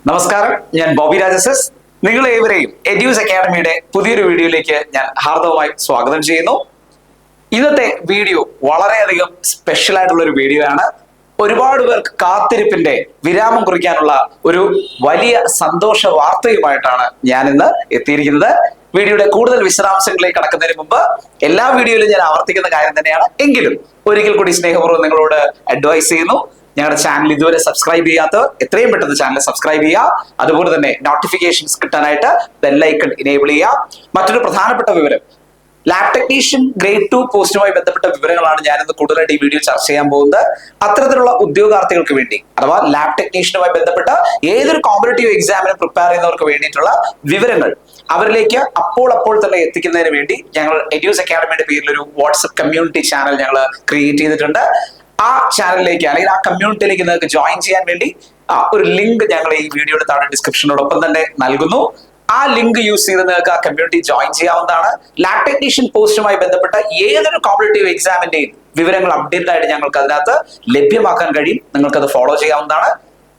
നമസ്കാരം, ഞാൻ ബോബി രാജസസ്. നിങ്ങൾ ഏവരെയും എഡ്യൂസ് അക്കാഡമിയുടെ പുതിയൊരു വീഡിയോയിലേക്ക് ഞാൻ ഹാർദവമായി സ്വാഗതം ചെയ്യുന്നു. ഇന്നത്തെ വീഡിയോ വളരെയധികം സ്പെഷ്യൽ ആയിട്ടുള്ള ഒരു വീഡിയോ ആണ്. ഒരുപാട് പേർക്ക് കാത്തിരിപ്പിന്റെ വിരാമം കുറിക്കാനുള്ള ഒരു വലിയ സന്തോഷ വാർത്തയുമായിട്ടാണ് ഞാൻ ഇന്ന് എത്തിയിരിക്കുന്നത്. വീഡിയോയുടെ കൂടുതൽ വിശദാംശങ്ങളിലേക്ക് കടക്കുന്നതിന് മുമ്പ് എല്ലാ വീഡിയോയിലും ഞാൻ ആവർത്തിക്കുന്ന കാര്യം തന്നെയാണ്, എങ്കിലും ഒരിക്കൽ കൂടി സ്നേഹപൂർവ്വം നിങ്ങളോട് അഡ്വൈസ് ചെയ്യുന്നു. ഞങ്ങളുടെ ചാനൽ ഇതുവരെ സബ്സ്ക്രൈബ് ചെയ്യാത്തവർ എത്രയും പെട്ടെന്ന് ചാനൽ സബ്സ്ക്രൈബ് ചെയ്യുക. അതുപോലെ തന്നെ നോട്ടിഫിക്കേഷൻസ് കിട്ടാനായിട്ട് ബെല്ലൈക്കൺ ഇനേബിൾ ചെയ്യുക. മറ്റൊരു പ്രധാനപ്പെട്ട വിവരം, ലാബ് ടെക്നീഷ്യൻ ഗ്രേഡ് 2 പോസ്റ്റുമായി ബന്ധപ്പെട്ട വിവരങ്ങളാണ് ഞാനിന്ന് കൂടുതലായിട്ട് ഈ വീഡിയോ ചർച്ച ചെയ്യാൻ പോകുന്നത്. അത്തരത്തിലുള്ള ഉദ്യോഗാർത്ഥികൾക്ക് വേണ്ടി അഥവാ ലാബ് ടെക്നീഷ്യനുമായി ബന്ധപ്പെട്ട ഏതൊരു കോമ്പറ്റേറ്റീവ് എക്സാമിന് പ്രിപ്പയർ ചെയ്യുന്നവർക്ക് വേണ്ടിയിട്ടുള്ള വിവരങ്ങൾ അവരിലേക്ക് അപ്പോൾ തന്നെ എത്തിക്കുന്നതിന് വേണ്ടി ഞങ്ങൾ എഡ്യൂസ് അക്കാഡമിയുടെ പേരിൽ ഒരു വാട്സ്ആപ്പ് കമ്മ്യൂണിറ്റി ചാനൽ ഞങ്ങൾ ക്രിയേറ്റ് ചെയ്തിട്ടുണ്ട്. ആ ചാനലിലേക്ക് അല്ലെങ്കിൽ ആ കമ്മ്യൂണിറ്റിയിലേക്ക് നിങ്ങൾക്ക് ജോയിൻ ചെയ്യാൻ വേണ്ടി ഒരു ലിങ്ക് ഞങ്ങൾ ഈ വീഡിയോയുടെ താഴെ ഡിസ്ക്രിപ്ഷനോടൊപ്പം തന്നെ നൽകുന്നു. ആ ലിങ്ക് യൂസ് ചെയ്ത് നിങ്ങൾക്ക് ആ കമ്മ്യൂണിറ്റി ജോയിൻ ചെയ്യാവുന്നതാണ്. ലാബ് ടെക്നീഷ്യൻ പോസ്റ്റുമായി ബന്ധപ്പെട്ട ഏതൊരു കോമ്പറ്റേറ്റീവ് എക്സാമിന്റെയും വിവരങ്ങൾ അപ്ഡേറ്റ് ആയിട്ട് ഞങ്ങൾക്ക് അതിനകത്ത് ലഭ്യമാക്കാൻ കഴിയും. നിങ്ങൾക്ക് അത് ഫോളോ ചെയ്യാവുന്നതാണ്.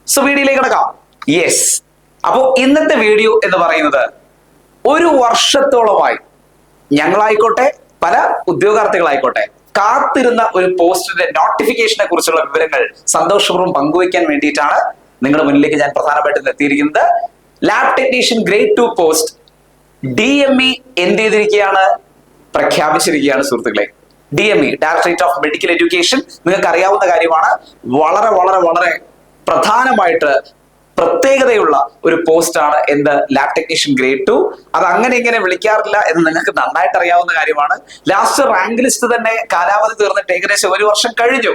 സോ വീഡിയോയിലേക്ക് കിടക്കാം. യെസ്, അപ്പോൾ ഇന്നത്തെ വീഡിയോ എന്ന് പറയുന്നത് ഒരു വർഷത്തോളമായി ഞങ്ങളായിക്കോട്ടെ പല ഉദ്യോഗാർത്ഥികളായിക്കോട്ടെ കാത്തിരുന്ന ഒരു പോസ്റ്റിന്റെ നോട്ടിഫിക്കേഷനെ കുറിച്ചുള്ള വിവരങ്ങൾ സന്തോഷപൂർവ്വം പങ്കുവയ്ക്കാൻ വേണ്ടിയിട്ടാണ് നിങ്ങളുടെ മുന്നിലേക്ക് ഞാൻ പ്രധാനമായിട്ടും എത്തിയിരിക്കുന്നത്. Lab technician grade 2 post DME എന്ത് ചെയ്തിരിക്കുകയാണ്, പ്രഖ്യാപിച്ചിരിക്കുകയാണ് സുഹൃത്തുക്കളെ. DME, directorate of medical education, നിങ്ങൾക്ക് അറിയാവുന്ന കാര്യമാണ്. വളരെ വളരെ വളരെ പ്രധാനമായിട്ട് പ്രത്യേകതയുള്ള ഒരു പോസ്റ്റാണ് എന്ത്, ലാബ് ടെക്നീഷ്യൻ ഗ്രേഡ് 2. അത് അങ്ങനെ ഇങ്ങനെ വിളിക്കാറില്ല എന്ന് നിങ്ങൾക്ക് നന്നായിട്ട് അറിയാവുന്ന കാര്യമാണ്. ലാസ്റ്റ് റാങ്ക് ലിസ്റ്റ് തന്നെ കാലാവധി തീർന്നിട്ട് ഏകദേശം ഒരു വർഷം കഴിഞ്ഞു.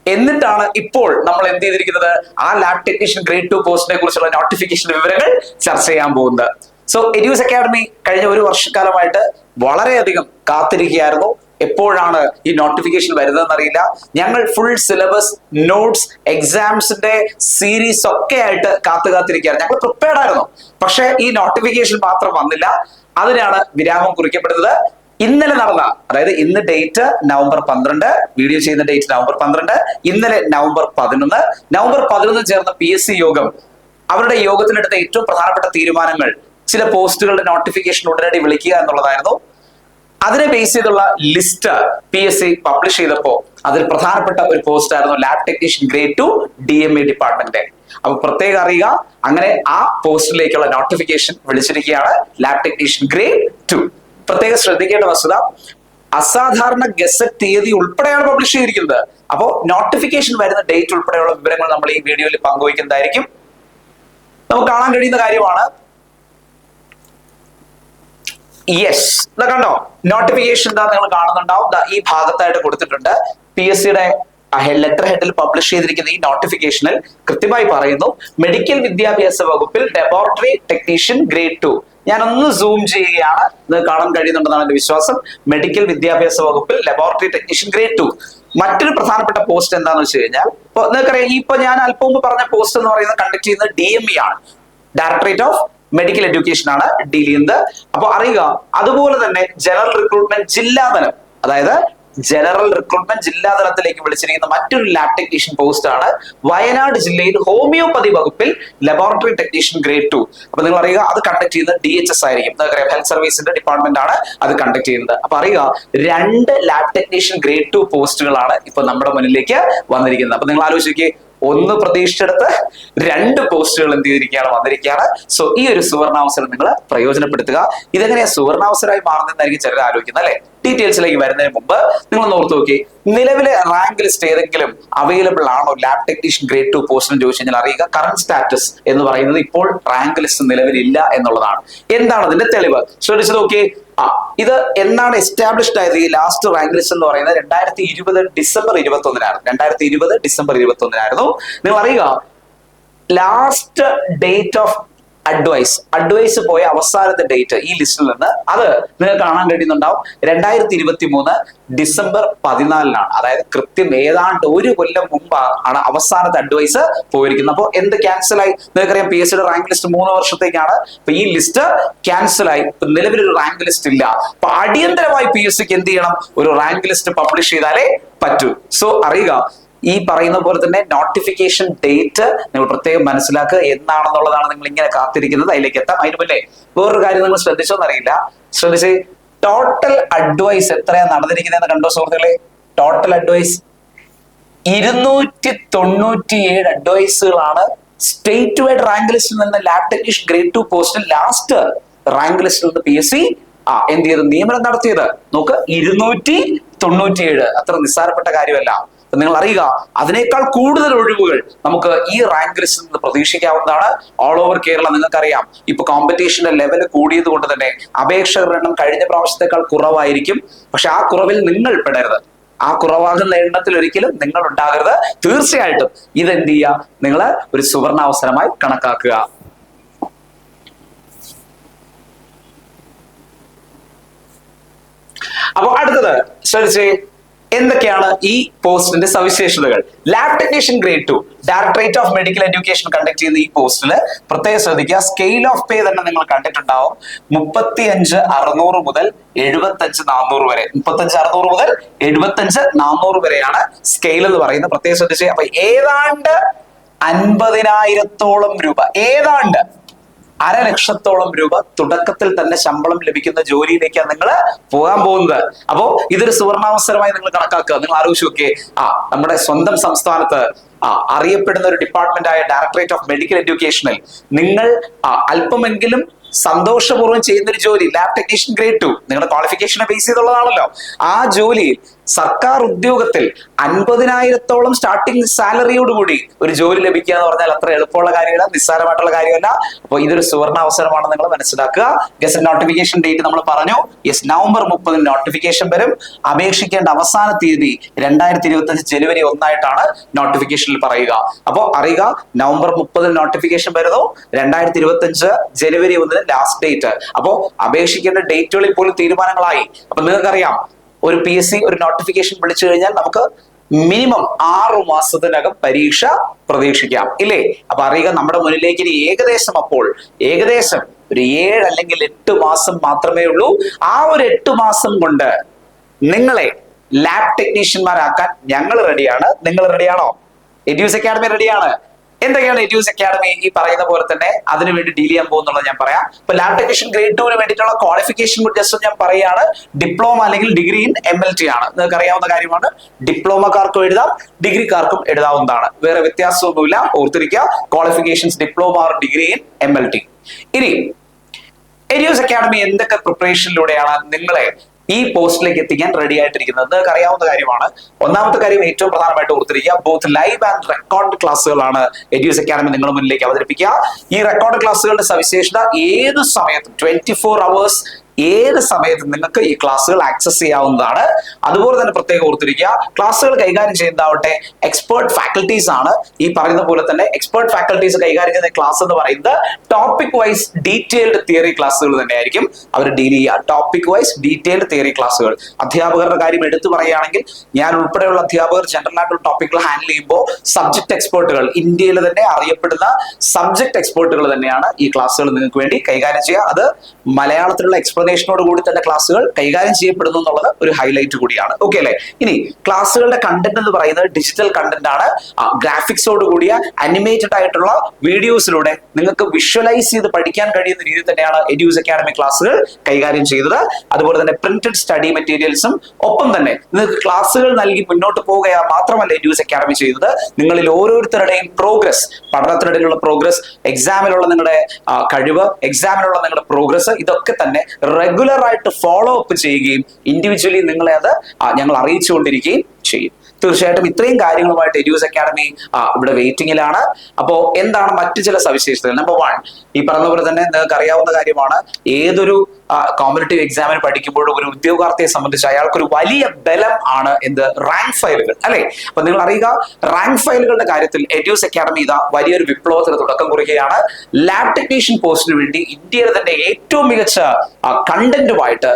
എന്നിട്ടാണ് ഇപ്പോൾ നമ്മൾ എന്ത് ചെയ്തിരിക്കുന്നത്, ആ ലാബ് ടെക്നീഷ്യൻ ഗ്രേഡ് 2 പോസ്റ്റിനെ കുറിച്ചുള്ള നോട്ടിഫിക്കേഷൻ വിവരങ്ങൾ ചർച്ച ചെയ്യാൻ പോകുന്നത്. സോ എഡ്യൂസ് അക്കാഡമി കഴിഞ്ഞ ഒരു വർഷക്കാലമായിട്ട് വളരെയധികം കാത്തിരിക്കുകയായിരുന്നു. എപ്പോഴാണ് ഈ നോട്ടിഫിക്കേഷൻ വരുന്നതെന്ന് അറിയില്ല. ഞങ്ങൾ ഫുൾ സിലബസ്, നോട്ട്സ്, എക്സാംസിന്റെ സീരീസ് ഒക്കെ ആയിട്ട് കാത്തിരിക്കുകയാണ്. ഞങ്ങൾ പ്രിപ്പയർഡ് ആയിരുന്നു. പക്ഷെ ഈ നോട്ടിഫിക്കേഷൻ മാത്രം വന്നില്ല. അതിനാണ് വിരാമം കുറിക്കപ്പെടുന്നത്. ഇന്നലെ നടന്ന, അതായത് ഇന്ന് ഡേറ്റ് നവംബർ 12, വീഡിയോ ചെയ്യുന്ന ഡേറ്റ് നവംബർ 12, ഇന്നലെ നവംബർ 11. നവംബർ 11 ചേർന്ന PSC യോഗം അവരുടെ യോഗത്തിനെടുത്ത ഏറ്റവും പ്രധാനപ്പെട്ട തീരുമാനങ്ങൾ ചില പോസ്റ്റുകളുടെ നോട്ടിഫിക്കേഷൻ ഉടനടി വിളിക്കുക എന്നുള്ളതായിരുന്നു. അതിനെ ബേസ് ചെയ്തുള്ള ലിസ്റ്റ് PSC പബ്ലിഷ് ചെയ്തപ്പോൾ അതിൽ പ്രധാനപ്പെട്ട ഒരു പോസ്റ്റ് ആയിരുന്നു lab technician grade 2 DME department. അപ്പൊ പ്രത്യേകം അറിയുക, അങ്ങനെ ആ പോസ്റ്റിലേക്കുള്ള നോട്ടിഫിക്കേഷൻ വിളിച്ചിരിക്കുകയാണ് ലാബ് ടെക്നീഷ്യൻ ഗ്രേഡ് 2. പ്രത്യേകം ശ്രദ്ധിക്കേണ്ട വസ്തുത, അസാധാരണ ഗസറ്റ് തീയതി ഉൾപ്പെടെയാണ് പബ്ലിഷ് ചെയ്തിരിക്കുന്നത്. അപ്പോൾ നോട്ടിഫിക്കേഷൻ വരുന്ന ഡേറ്റ് ഉൾപ്പെടെയുള്ള വിവരങ്ങൾ നമ്മൾ ഈ വീഡിയോയിൽ പങ്കുവയ്ക്കുന്നതായിരിക്കും. നമുക്ക് കാണാൻ കഴിയുന്ന കാര്യമാണ്. യെസ്, ഇതാ കണ്ടോ, നോട്ടിഫിക്കേഷൻ എന്താ നിങ്ങൾ കാണുന്നുണ്ടാവും. ഈ ഭാഗത്തായിട്ട് കൊടുത്തിട്ടുണ്ട്. PSCയുടെ ലെറ്റർ ഹെഡിൽ പബ്ലിഷ് ചെയ്തിരിക്കുന്ന ഈ നോട്ടിഫിക്കേഷനിൽ കൃത്യമായി പറയുന്നു, മെഡിക്കൽ വിദ്യാഭ്യാസ വകുപ്പിൽ ലബോറട്ടറി ടെക്നീഷ്യൻ ഗ്രേഡ് 2. ഞാനൊന്ന് സൂം ചെയ്യുകയാണ്, ഇത് കാണാൻ കഴിയുന്നുണ്ടെന്നാണ് എന്റെ വിശ്വാസം. മെഡിക്കൽ വിദ്യാഭ്യാസ വകുപ്പിൽ ലബോറട്ടറി ടെക്നീഷ്യൻ ഗ്രേഡ് 2. മറ്റൊരു പ്രധാനപ്പെട്ട പോസ്റ്റ് എന്താണെന്ന് വെച്ച് കഴിഞ്ഞാൽ, ഇപ്പൊ നിങ്ങൾക്കറിയാം, ഇപ്പൊ ഞാൻ അല്പം മുമ്പ് പറഞ്ഞ പോസ്റ്റ് എന്ന് പറയുന്നത് കണ്ടക്ട് ചെയ്യുന്നത് DME ആണ്, ഡയറക്ടറേറ്റ് ഓഫ് മെഡിക്കൽ എഡ്യൂക്കേഷൻ ആണ് ഡീൽ ചെയ്യുന്നത്. അപ്പൊ അറിയുക, അതുപോലെ തന്നെ ജനറൽ റിക്രൂട്ട്മെന്റ് ജില്ലാതലം, അതായത് ജനറൽ റിക്രൂട്ട്മെന്റ് ജില്ലാതലത്തിലേക്ക് വിളിച്ചിരിക്കുന്ന മറ്റൊരു ലാബ് ടെക്നീഷ്യൻ പോസ്റ്റ് ആണ് വയനാട് ജില്ലയിൽ ഹോമിയോപ്പതി വകുപ്പിൽ ലബോറട്ടറി ടെക്നീഷ്യൻ ഗ്രേഡ് 2. അപ്പൊ നിങ്ങൾ അറിയുക, അത് കണ്ടക്ട് ചെയ്യുന്നത് DHS ആയിരിക്കും. നിങ്ങൾക്കറിയാം, ഹെൽത്ത് സർവീസിന്റെ ഡിപ്പാർട്ട്മെന്റ് ആണ് അത് കണ്ടക്ട് ചെയ്യുന്നത്. അപ്പൊ അറിയുക, 2 ലാബ് ടെക്നീഷ്യൻ ഗ്രേഡ് 2 പോസ്റ്റുകളാണ് ഇപ്പൊ നമ്മുടെ മുന്നിലേക്ക് വന്നിരിക്കുന്നത്. അപ്പൊ നിങ്ങൾ ആലോചിക്കുക, ഒന്ന് പ്രതീക്ഷിച്ചെടുത്ത് 2 പോസ്റ്റുകൾ എന്ത് ചെയ്തിരിക്കുകയാണ്, വന്നിരിക്കുകയാണ്. സോ ഈ ഒരു സുവർണാവസരം നിങ്ങൾ പ്രയോജനപ്പെടുത്തുക. ഇതെങ്ങനെയാ സുവർണാവസരമായി മാറുന്നതെന്നായിരിക്കും ചിലർ ആലോചിക്കുന്നത്, അല്ലെ? ഡീറ്റെയിൽസിലേക്ക് വരുന്നതിന് മുമ്പ് നിങ്ങൾ ഓർത്ത് നോക്കി, നിലവിലെ റാങ്ക് ലിസ്റ്റ് ഏതെങ്കിലും അവൈലബിൾ ആണോ ലാബ് ടെക്നീഷ്യൻ ഗ്രേഡ് 2 പോസ്റ്റിന് ചോദിച്ചു കഴിഞ്ഞാൽ അറിയുക, കറന്റ് സ്റ്റാറ്റസ് എന്ന് പറയുന്നത് ഇപ്പോൾ റാങ്ക് ലിസ്റ്റ് നിലവിലില്ല എന്നുള്ളതാണ്. എന്താണ് അതിന്റെ തെളിവ്? ശ്രദ്ധിച്ചു നോക്കി. ഇത് എന്നാണ് എസ്റ്റാബ്ലിഷ്ഡ് ആയത്? ഈ ലാസ്റ്റ് റാങ്ക് ലിസ്റ്റ് എന്ന് പറയുന്നത് 2020 ഡിസംബർ 21-നായിരുന്നു. 2020 ഡിസംബർ 21-നായിരുന്നു. നിങ്ങൾ അറിയുക, ലാസ്റ്റ് ഡേറ്റ് ഓഫ് അഡ്വൈസ് പോയ അവസാനത്തെ ഡേറ്റ് ഈ ലിസ്റ്റിൽ നിന്ന് അത് നിങ്ങൾക്ക് കാണാൻ കഴിയുന്നുണ്ടാവും. 2023 ഡിസംബർ 14-നാണ്. അതായത് കൃത്യം ഏതാണ്ട് ഒരു കൊല്ലം മുമ്പാണ് അവസാനത്തെ അഡ്വൈസ് പോയിരിക്കുന്നത്. അപ്പോൾ എന്ത് ക്യാൻസലായി? നിങ്ങൾക്കറിയാം, PSCയുടെ റാങ്ക് ലിസ്റ്റ് 3 വർഷത്തേക്കാണ്. അപ്പൊ ഈ ലിസ്റ്റ് ക്യാൻസലായി. ഇപ്പൊ നിലവിലൊരു റാങ്ക് ലിസ്റ്റ് ഇല്ല. അപ്പൊ അടിയന്തരമായി PSCക്ക് എന്ത് ചെയ്യണം? ഒരു റാങ്ക് ലിസ്റ്റ് പബ്ലിഷ് ചെയ്താലേ പറ്റൂ. സോ അറിയുക, ഈ പറയുന്ന പോലെ തന്നെ നോട്ടിഫിക്കേഷൻ ഡേറ്റ് നിങ്ങൾ പ്രത്യേകം മനസ്സിലാക്കുക, എന്നാണെന്നുള്ളതാണ് നിങ്ങൾ ഇങ്ങനെ കാത്തിരിക്കുന്നത്. അതിലേക്ക് എത്താം. അതിന് മുന്നേ വേറൊരു കാര്യം നിങ്ങൾ ശ്രദ്ധിച്ചോന്നറിയില്ല, ശ്രദ്ധിച്ച് ടോട്ടൽ അഡ്വൈസ് എത്രയാ നടന്നിരിക്കുന്നതെന്ന് കണ്ടോ സുഹൃത്തുക്കളെ? ടോട്ടൽ അഡ്വൈസ് 297 അഡ്വൈസുകളാണ് സ്റ്റേറ്റ് വൈഡ് റാങ്ക് ലിസ്റ്റിൽ നിന്ന് ലാബ് ടെക്നീഷ്യൻ ഗ്രേഡ് 2 പോസ്റ്റിൽ ലാസ്റ്റ് റാങ്ക് ലിസ്റ്റിൽ നിന്ന് PSC എന്ത് ചെയ്ത് നിയമനം നടത്തിയത്. നോക്ക്, 297. അത്ര നിസ്സാരപ്പെട്ട കാര്യമല്ല. നിങ്ങൾ അറിയുക, അതിനേക്കാൾ കൂടുതൽ ഒഴിവുകൾ നമുക്ക് ഈ റാങ്ക് ലിസ്റ്റിൽ നിന്ന് പ്രതീക്ഷിക്കാവുന്നതാണ്. ഓൾ ഓവർ കേരള നിങ്ങൾക്കറിയാം, ഇപ്പൊ കോമ്പറ്റീഷന്റെ ലെവൽ കൂടിയത് കൊണ്ട് തന്നെ അപേക്ഷകരുടെ എണ്ണം കഴിഞ്ഞ പ്രാവശ്യത്തെക്കാൾ കുറവായിരിക്കും. പക്ഷെ ആ കുറവിൽ നിങ്ങൾ പെടരുത്. ആ കുറവാകുന്ന എണ്ണത്തിൽ ഒരിക്കലും നിങ്ങൾ ഉണ്ടാകരുത്. തീർച്ചയായിട്ടും ഇതെന്ത് ചെയ്യുക, നിങ്ങൾ ഒരു സുവർണാവസരമായി കണക്കാക്കുക. അപ്പൊ അടുത്തത് ശ്രദ്ധിച്ചേ, എന്തൊക്കെയാണ് ഈ പോസ്റ്റിന്റെ സവിശേഷതകൾ? Lab technician grade 2 directorate of medical education conduct ചെയ്യുന്ന ഈ പോസ്റ്റിൽ പ്രത്യേകം ശ്രദ്ധിക്കുക, സ്കെയിൽ ഓഫ് പേ തന്നെ നിങ്ങൾ കണ്ടിട്ടുണ്ടാവും. 35,600 മുതൽ 75,400 വരെ. 35,600 മുതൽ 75,400 വരെയാണ് സ്കെയിൽ എന്ന് പറയുന്നത്. പ്രത്യേകം ശ്രദ്ധിച്ചേ. അപ്പൊ ഏതാണ്ട് 50,000-ഓളം രൂപ, ഏതാണ്ട് 1,00,000-ഓളം രൂപ തുടക്കത്തിൽ തന്നെ ശമ്പളം ലഭിക്കുന്ന ജോലിയിലേക്കാണ് നിങ്ങൾ പോകാൻ പോകുന്നത്. അപ്പോ ഇതൊരു സുവർണാവസരമായി നിങ്ങൾ കണക്കാക്കുക. നിങ്ങൾ ആലോചിച്ച് നോക്കിയേ, നമ്മുടെ സ്വന്തം സംസ്ഥാനത്ത് അറിയപ്പെടുന്ന ഒരു ഡിപ്പാർട്ട്മെന്റ് ആയ ഡയറക്ടറേറ്റ് ഓഫ് മെഡിക്കൽ എഡ്യൂക്കേഷനിൽ നിങ്ങൾ അല്പമെങ്കിലും സന്തോഷപൂർവ്വം ചെയ്യുന്ന ഒരു ജോലി, ലാബ് ടെക്നീഷ്യൻ ഗ്രേഡ് 2 നിങ്ങളുടെ ക്വാളിഫിക്കേഷനെ ബേസ് ചെയ്തുള്ളതാണല്ലോ. ആ ജോലിയിൽ സർക്കാർ ഉദ്യോഗത്തിൽ 50,000-ഓളം സ്റ്റാർട്ടിംഗ് സാലറിയോടുകൂടി ഒരു ജോലി ലഭിക്കുക എന്ന് പറഞ്ഞാൽ അത്ര എളുപ്പമുള്ള കാര്യമല്ല, നിസ്സാരമായിട്ടുള്ള കാര്യമല്ല. അപ്പോൾ ഇതൊരു സുവർണ അവസരമാണ്, നിങ്ങൾ മനസ്സിലാക്കുക. ഗസറ്റ് നോട്ടിഫിക്കേഷൻ ഡേറ്റ് നമ്മൾ പറഞ്ഞു. യെസ്, നവംബർ 30 നോട്ടിഫിക്കേഷൻ വരും. അപേക്ഷിക്കേണ്ട അവസാന തീയതി 2025 ജനുവരി 1 ആയിട്ടാണ് നോട്ടിഫിക്കേഷനിൽ പറയുക. അപ്പോൾ അറിയുക, നവംബർ 30 നോട്ടിഫിക്കേഷൻ വരുന്നു, 2025 ജനുവരി 1 ലാസ്റ്റ് ഡേറ്റ്. അപ്പോ അപേക്ഷിക്കേണ്ട ഡേറ്റുകളിൽ പോലും തീരുമാനങ്ങളായി. അപ്പൊ നിങ്ങൾക്കറിയാം, ഒരു PSC ഒരു നോട്ടിഫിക്കേഷൻ വിളിച്ചു കഴിഞ്ഞാൽ നമുക്ക് മിനിമം 6 മാസത്തിനകം പരീക്ഷ പ്രതീക്ഷിക്കാം, ഇല്ലേ? അപ്പൊ അറിയുക, നമ്മുടെ മുന്നിലേക്ക് ഇനി ഏകദേശം ഒരു 7 അല്ലെങ്കിൽ 8 മാസം മാത്രമേ ഉള്ളൂ. ആ ഒരു 8 മാസം കൊണ്ട് നിങ്ങളെ ലാബ് ടെക്നീഷ്യന്മാരാക്കാൻ ഞങ്ങൾ റെഡിയാണ്. നിങ്ങൾ റെഡിയാണോ? എഡ്യൂസ് അക്കാഡമി റെഡിയാണ്. എന്തൊക്കെയാണ് എഡ്യൂസ് അക്കാഡമി ഈ പറയുന്ന പോലെ തന്നെ അതിനു വേണ്ടി ഡീൽ ചെയ്യാൻ പോകുന്നുള്ളത് ഞാൻ പറയാം. ഇപ്പൊ ലാബ് ടെക്നീഷ്യൻ ഗ്രേഡ് 2 വേണ്ടിയിട്ടുള്ള ക്വാളിഫിക്കേഷൻ കൂടി ജസ്റ്റ് ഞാൻ പറയുകയാണ്. ഡിപ്ലോമ അല്ലെങ്കിൽ ഡിഗ്രി ഇൻ MLT ആണ്. നിങ്ങൾക്ക് അറിയാവുന്ന കാര്യമാണ്. ഡിപ്ലോമക്കാർക്കും എഴുതാം, ഡിഗ്രിക്കാർക്കും എഴുതാവുന്നതാണ്. വേറെ വ്യത്യാസമൊന്നുമില്ല, ഓർത്തിരിക്കുക. Qualifications diploma or degree in MLT. ഇനി എഡ്യൂസ് അക്കാഡമി എന്തൊക്കെ പ്രിപ്പറേഷനിലൂടെയാണ് നിങ്ങളെ ഈ പോസ്റ്റിലേക്ക് എത്തിക്കാൻ റെഡി ആയിട്ടിരിക്കുന്നത്? നിങ്ങൾക്ക് അറിയാവുന്ന കാര്യമാണ്. ഒന്നാമത്തെ കാര്യം ഏറ്റവും പ്രധാനമായിട്ട് ഓർത്തിരിക്കുക, ബോത്ത് ലൈവ് ആൻഡ് റെക്കോർഡ് ക്ലാസ്സുകളാണ് എഡ്യൂസ് അക്കാഡമി നിങ്ങളുടെ മുന്നിലേക്ക് അവതരിപ്പിക്കുക. ഈ റെക്കോർഡ് ക്ലാസ്സുകളുടെ സവിശേഷത, ഏത് സമയത്തും 24 hours ഏത് സമയത്തും നിങ്ങൾക്ക് ഈ ക്ലാസ്സുകൾ ആക്സസ് ചെയ്യാവുന്നതാണ്. അതുപോലെ തന്നെ പ്രത്യേകം ഓർത്തിരിക്കുക, ക്ലാസ്സുകൾ കൈകാര്യം ചെയ്യുന്നതാവട്ടെ എക്സ്പേർട്ട് ഫാക്കൽറ്റീസ് ആണ്. ഈ പറയുന്ന പോലെ തന്നെ എക്സ്പേർട്ട് ഫാക്കൽറ്റീസ് കൈകാര്യം ചെയ്യുന്ന ക്ലാസ് എന്ന് പറയുന്നത് ടോപ്പിക് വൈസ് ഡീറ്റെയിൽഡ് തിയറി ക്ലാസ്സുകൾ തന്നെയായിരിക്കും അവർ ഡീൽ ചെയ്യുക. ടോപ്പിക് വൈസ് ഡീറ്റെയിൽഡ് തിയറി ക്ലാസ്സുകൾ. അധ്യാപകരുടെ കാര്യം എടുത്തു പറയുകയാണെങ്കിൽ, ഞാൻ ഉൾപ്പെടെയുള്ള അധ്യാപകർ ജനറൽ ആയിട്ടുള്ള ടോപ്പിക്കുകൾ ഹാൻഡിൽ ചെയ്യുമ്പോൾ സബ്ജക്ട് എക്സ്പേർട്ടുകൾ, ഇന്ത്യയിൽ തന്നെ അറിയപ്പെടുന്ന സബ്ജക്ട് എക്സ്പേർട്ടുകൾ തന്നെയാണ് ഈ ക്ലാസ്സുകൾ നിങ്ങൾക്ക് വേണ്ടി കൈകാര്യം ചെയ്യുക. അത് മലയാളത്തിലുള്ള എക്സ്പ്ലനേഷനോട് കൂടി തന്നെ ക്ലാസ്സുകൾ കൈകാര്യം ചെയ്യപ്പെടുന്നു എന്നുള്ളത് ഒരു ഹൈലൈറ്റ് കൂടിയാണ്. ഓക്കെ അല്ലേ? ഇനി ക്ലാസ്സുകളുടെ കണ്ടന്റ് എന്ന് പറയുന്നത് ഡിജിറ്റൽ കണ്ടന്റ് ആണ്. ഗ്രാഫിക്സോട് കൂടിയ അനിമേറ്റഡ് ആയിട്ടുള്ള വീഡിയോസിലൂടെ നിങ്ങൾക്ക് വിഷ്വലൈസ് ചെയ്ത് പഠിക്കാൻ കഴിയുന്ന രീതിയിൽ തന്നെയാണ് എഡ്യൂസ് അക്കാഡമി ക്ലാസ്സുകൾ കൈകാര്യം ചെയ്തത്. അതുപോലെ തന്നെ പ്രിന്റഡ് സ്റ്റഡി മെറ്റീരിയൽസും ഒപ്പം തന്നെ നിങ്ങൾക്ക് ക്ലാസ്സുകൾ നൽകി മുന്നോട്ട് പോവുക മാത്രമല്ല എഡ്യൂസ് അക്കാഡമി ചെയ്തത്, നിങ്ങളിൽ ഓരോരുത്തരുടെയും പ്രോഗ്രസ്, പഠനത്തിനിടയിലുള്ള പ്രോഗ്രസ്, എക്സാമിലുള്ള നിങ്ങളുടെ കഴിവ്, എക്സാമിനുള്ള നിങ്ങളുടെ പ്രോഗ്രസ്, ഇതൊക്കെ തന്നെ റെഗുലർ ആയിട്ട് ഫോളോ അപ്പ് ചെയ്യുകയും ഇൻഡിവിജ്വലി നിങ്ങളെ അത് ഞങ്ങൾ അറിയിച്ചുകൊണ്ടിരിക്കുകയും ചെയ്യും. തീർച്ചയായിട്ടും ഇത്രയും കാര്യങ്ങളുമായിട്ട് എഡ്യൂസ് അക്കാഡമി ഇവിടെ വെയിറ്റിംഗിലാണ്. അപ്പോൾ എന്താണ് മറ്റു ചില സവിശേഷതകൾ? നമ്പർ 1, ഈ പറഞ്ഞ പോലെ തന്നെ നിങ്ങൾക്ക് അറിയാവുന്ന കാര്യമാണ്, ഏതൊരു കോമ്പറ്റേറ്റീവ് എക്സാമിന് പഠിക്കുമ്പോഴും ഒരു ഉദ്യോഗാർത്ഥിയെ സംബന്ധിച്ച് അയാൾക്കൊരു വലിയ ബലം ആണ് എന്ത്? റാങ്ക് ഫയലുകൾ, അല്ലെ? അപ്പൊ നിങ്ങൾ അറിയുക, റാങ്ക് ഫയലുകളുടെ കാര്യത്തിൽ എഡ്യൂസ് അക്കാഡമി ഇതാ വലിയൊരു വിപ്ലവത്തിന് തുടക്കം കുറിക്കുകയാണ്. ലാബ് ടെക്നീഷ്യൻ പോസ്റ്റിന് വേണ്ടി ഇന്ത്യയിലെ തന്നെ ഏറ്റവും മികച്ച കണ്ടന്റുമായിട്ട്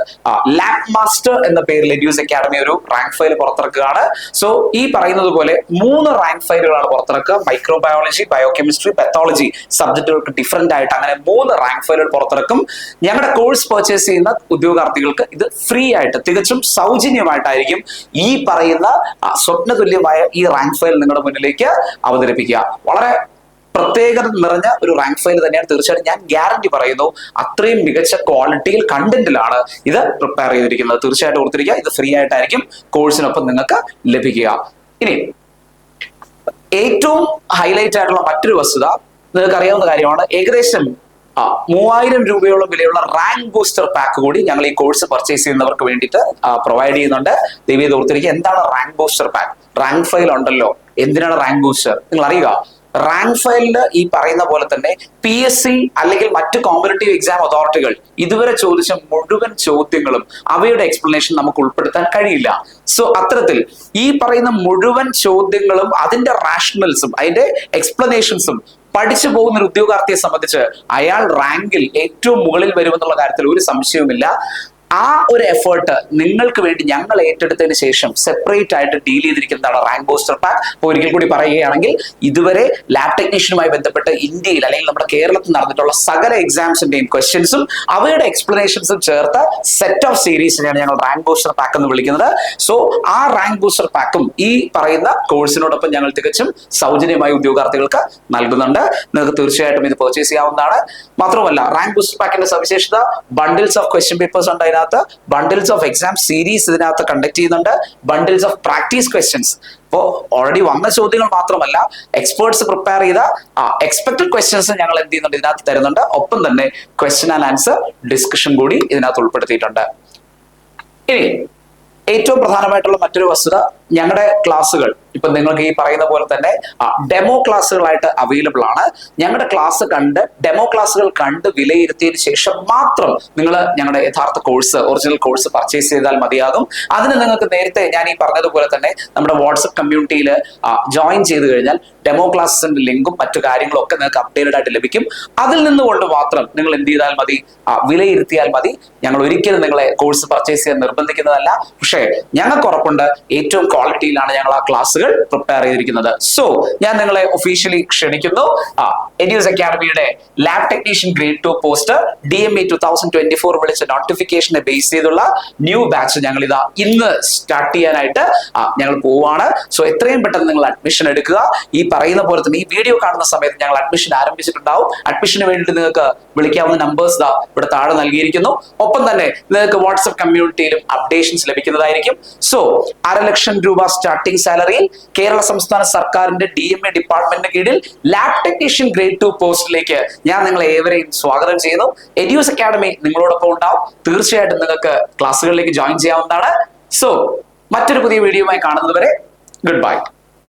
ലാബ് മാസ്റ്റർ എന്ന പേരിൽ എഡ്യൂസ് അക്കാഡമി ഒരു റാങ്ക് ഫയൽ പുറത്തിറക്കുകയാണ്. സോ ഈ പറയുന്നത് പോലെ 3 റാങ്ക് ഫയലുകളാണ് പുറത്തിറക്കുക. മൈക്രോബയോളജി, ബയോകെമിസ്ട്രി, പെത്തോളജി സബ്ജക്റ്റുകൾക്ക് ഡിഫറെന്റ് ആയിട്ട് അങ്ങനെ 3 റാങ്ക് ഫയലുകൾ പുറത്തിറക്കും. ഞങ്ങളുടെ കോഴ്സ് പർച്ചേസ് ചെയ്യുന്ന ഉദ്യോഗാർത്ഥികൾക്ക് ഇത് ഫ്രീ ആയിട്ട് തികച്ചും സൗജന്യമായിട്ടായിരിക്കും ഈ പറയുന്ന സ്വപ്നതുല്യമായ ഈ റാങ്ക് ഫയൽ നിങ്ങളുടെ മുന്നിലേക്ക് അവതരിപ്പിക്കുക. വളരെ പ്രത്യേകത നിറഞ്ഞ ഒരു റാങ്ക് ഫയൽ തന്നെയാണ്. തീർച്ചയായിട്ടും ഞാൻ ഗ്യാരണ്ടി പറയുന്നു, അത്രയും മികച്ച ക്വാളിറ്റിയിൽ കണ്ടന്റിലാണ് ഇത് പ്രിപ്പയർ ചെയ്തിരിക്കുന്നത്. തീർച്ചയായിട്ടും ഓർത്തിരിക്കുക, ഇത് ഫ്രീ ആയിട്ടായിരിക്കും കോഴ്സിനൊപ്പം നിങ്ങൾക്ക് ലഭിക്കുക. ഇനി ഏറ്റവും ഹൈലൈറ്റ് ആയിട്ടുള്ള മറ്റൊരു വസ്തുത നിങ്ങൾക്ക് അറിയാവുന്ന കാര്യമാണ്. ഏകദേശം 3000 രൂപയോളം വിലയുള്ള റാങ്ക് ബൂസ്റ്റർ പാക്ക് കൂടി ഞങ്ങൾ ഈ കോഴ്സ് പർച്ചേസ് ചെയ്യുന്നവർക്ക് വേണ്ടിയിട്ട് പ്രൊവൈഡ് ചെയ്യുന്നുണ്ട്. ദയവേത് ഓർത്തിരിക്കുക, എന്താണ് rank booster pack? Rank file ഉണ്ടല്ലോ, എന്തിനാണ് റാങ്ക് ബൂസ്റ്റർ? നിങ്ങൾ അറിയുക, റാങ്ക് ഫയലില് ഈ പറയുന്ന പോലെ തന്നെ PSC അല്ലെങ്കിൽ മറ്റ് കോമ്പറ്റേറ്റീവ് എക്സാം അതോറിറ്റികൾ ഇതുവരെ ചോദിച്ച മുഴുവൻ ചോദ്യങ്ങളും അവയുടെ എക്സ്പ്ലനേഷൻ നമുക്ക് ഉൾപ്പെടുത്താൻ കഴിയില്ല. സോ അത്തരത്തിൽ ഈ പറയുന്ന മുഴുവൻ ചോദ്യങ്ങളും അതിന്റെ റാഷണൽസും അതിന്റെ എക്സ്പ്ലനേഷൻസും പഠിച്ചു പോകുന്ന ഒരു ഉദ്യോഗാർത്ഥിയെ സംബന്ധിച്ച് അയാൾ റാങ്കിൽ ഏറ്റവും മുകളിൽ വരുമെന്നുള്ള കാര്യത്തിൽ ഒരു സംശയവുമില്ല. ആ ഒരു എഫേർട്ട് നിങ്ങൾക്ക് വേണ്ടി ഞങ്ങൾ ഏറ്റെടുത്തതിന് ശേഷം സെപ്പറേറ്റ് ആയിട്ട് ഡീൽ ചെയ്തിരിക്കുന്നതാണ് റാങ്ക് ബൂസ്റ്റർ പാക്ക്. അപ്പോൾ ഒരിക്കൽ കൂടി പറയുകയാണെങ്കിൽ, ഇതുവരെ ലാബ് ടെക്നീഷ്യനുമായി ബന്ധപ്പെട്ട് ഇന്ത്യയിൽ അല്ലെങ്കിൽ നമ്മുടെ കേരളത്തിൽ നടന്നിട്ടുള്ള സകല എക്സാംസിന്റെയും ക്വസ്റ്റ്യൻസും അവയുടെ എക്സ്പ്ലനേഷൻസും ചേർത്ത സെറ്റ് ഓഫ് സീരീസിനെയാണ് ഞങ്ങൾ റാങ്ക് ബൂസ്റ്റർ പാക്ക് എന്ന് വിളിക്കുന്നത്. സോ ആ റാങ്ക് ബൂസ്റ്റർ പാക്കും ഈ പറയുന്ന കോഴ്സിനോടൊപ്പം ഞങ്ങൾ തികച്ചും സൗജന്യമായി ഉദ്യോഗാർത്ഥികൾക്ക് നൽകുന്നുണ്ട്. നിങ്ങൾക്ക് തീർച്ചയായിട്ടും ഇത് പർച്ചേസ് ചെയ്യാവുന്നതാണ്. മാത്രമല്ല, റാങ്ക് ബൂസ്റ്റർ പാക്കിന്റെ സവിശേഷത ബണ്ടിൽസ് ഓഫ് ക്വസ്റ്റ്യൻ പേപ്പേഴ്സ് ഉണ്ട്. ബണ്ടിൽസ് ഓഫ് എക്സാം സീരീസ് ഇതിനകത്ത് കണ്ടക്ട് ചെയ്യുന്നുണ്ട്. ബണ്ടിൽസ് ഓഫ് പ്രാക്ടീസ് ക്വസ്റ്റ്യൻസ്, ഇപ്പോ ഓൾറെഡി വന്ന ചോദ്യങ്ങൾ മാത്രമല്ല, എക്സ്പേർട്സ് പ്രിപ്പയർ ചെയ്ത എക്സ്പെക്ടഡ് ക്വസ്റ്റ്യൻസ് ഞങ്ങൾ എന്ത് ചെയ്യുന്നുണ്ട്, ഇതിനകത്ത് തരുന്നുണ്ട്. ഒപ്പം തന്നെ ക്വസ്റ്റ്യൻ ആൻഡ് ആൻസർ ഡിസ്കഷൻ കൂടി ഇതിനകത്ത് ഉൾപ്പെടുത്തിയിട്ടുണ്ട്. ഇനി ഏറ്റവും പ്രധാനമായിട്ടുള്ള മറ്റൊരു വസ്തുത, ഞങ്ങളുടെ ക്ലാസ്സുകൾ ഇപ്പൊ നിങ്ങൾക്ക് ഈ പറയുന്ന പോലെ തന്നെ ഡെമോ ക്ലാസ്സുകളായിട്ട് അവൈലബിൾ ആണ്. ഞങ്ങളുടെ ക്ലാസ് കണ്ട് ഡെമോ ക്ലാസ്സുകൾ കണ്ട് വിലയിരുത്തിയതിനു ശേഷം മാത്രം നിങ്ങൾ ഞങ്ങളുടെ യഥാർത്ഥ കോഴ്സ്, ഒറിജിനൽ കോഴ്സ് പർച്ചേസ് ചെയ്താൽ മതിയാകും. അതിന് നിങ്ങൾക്ക് നേരത്തെ ഞാൻ ഈ പറഞ്ഞതുപോലെ തന്നെ നമ്മുടെ വാട്സ്ആപ്പ് കമ്മ്യൂണിറ്റിയിൽ ജോയിൻ ചെയ്ത് കഴിഞ്ഞാൽ ഡെമോ ക്ലാസ്സിന്റെ ലിങ്കും മറ്റു കാര്യങ്ങളും ഒക്കെ നിങ്ങൾക്ക് അപ്ഡേറ്റഡ് ആയിട്ട് ലഭിക്കും. അതിൽ നിന്നുകൊണ്ട് മാത്രം നിങ്ങൾ എന്ത് ചെയ്താൽ മതി, വിലയിരുത്തിയാൽ മതി. ഞങ്ങൾ ഒരിക്കലും നിങ്ങളെ കോഴ്സ് പർച്ചേസ് ചെയ്യാൻ നിർബന്ധിക്കുന്നതല്ല. പക്ഷേ ഞങ്ങൾക്ക് ഉറപ്പുണ്ട്, ഏറ്റവും ക്വാളിറ്റിയിലാണ് ഞങ്ങൾ ആ ക്ലാസ്സുകൾ പ്രിപ്പയർ ചെയ്തിരിക്കുന്നത്. സോ ഞാൻ നിങ്ങളെ ഒഫീഷ്യലി ക്ഷണിക്കുന്നു. എഡ്യൂസ് അക്കാഡമിയുടെ lab technician grade 2 post DME 2024 വിളിച്ച നോട്ടിഫിക്കേഷനെ ബേസ് ചെയ്തുള്ള ന്യൂ ബാച്ച് ഞങ്ങൾ ഇതാ ഇന്ന് സ്റ്റാർട്ട് ചെയ്യാനായിട്ട് ഞങ്ങൾ പോവുകയാണ്. സോ എത്രയും പെട്ടെന്ന് നിങ്ങൾ അഡ്മിഷൻ എടുക്കുക. ഈ പറയുന്ന പോലെ തന്നെ ഈ വീഡിയോ കാണുന്ന സമയത്ത് ഞങ്ങൾ അഡ്മിഷൻ ആരംഭിച്ചിട്ടുണ്ടാവും. അഡ്മിഷന് വേണ്ടിയിട്ട് നിങ്ങൾക്ക് വിളിക്കാവുന്ന നമ്പേഴ്സ് ഇവിടെ താഴെ നൽകിയിരിക്കുന്നു. ഒപ്പം തന്നെ നിങ്ങൾക്ക് വാട്സ്ആപ്പ് കമ്മ്യൂണിറ്റിയിലും അപ്ഡേഷൻസ് ലഭിക്കുന്നതായിരിക്കും. സോ 1,00,000 രൂപ സ്റ്റാർട്ടിംഗ് സാലറിയിൽ കേരള സംസ്ഥാന സർക്കാരിന്റെ DME ഡിപ്പാർട്ട്മെന്റിന് കീഴിൽ ലാബ് ടെക്നീഷ്യൻ ഗ്രേഡ് 2 പോസ്റ്റിലേക്ക് ഞാൻ നിങ്ങളെ ഏവരെയും സ്വാഗതം ചെയ്യുന്നു. എഡ്യൂസ് അക്കാഡമി നിങ്ങളോടൊപ്പം ഉണ്ടാവും. തീർച്ചയായിട്ടും നിങ്ങൾക്ക് ക്ലാസ്സുകളിലേക്ക് ജോയിൻ ചെയ്യാവുന്നതാണ്. സോ മറ്റൊരു പുതിയ വീഡിയോയുമായി കാണുന്നത് വരെ ഗുഡ് ബൈ.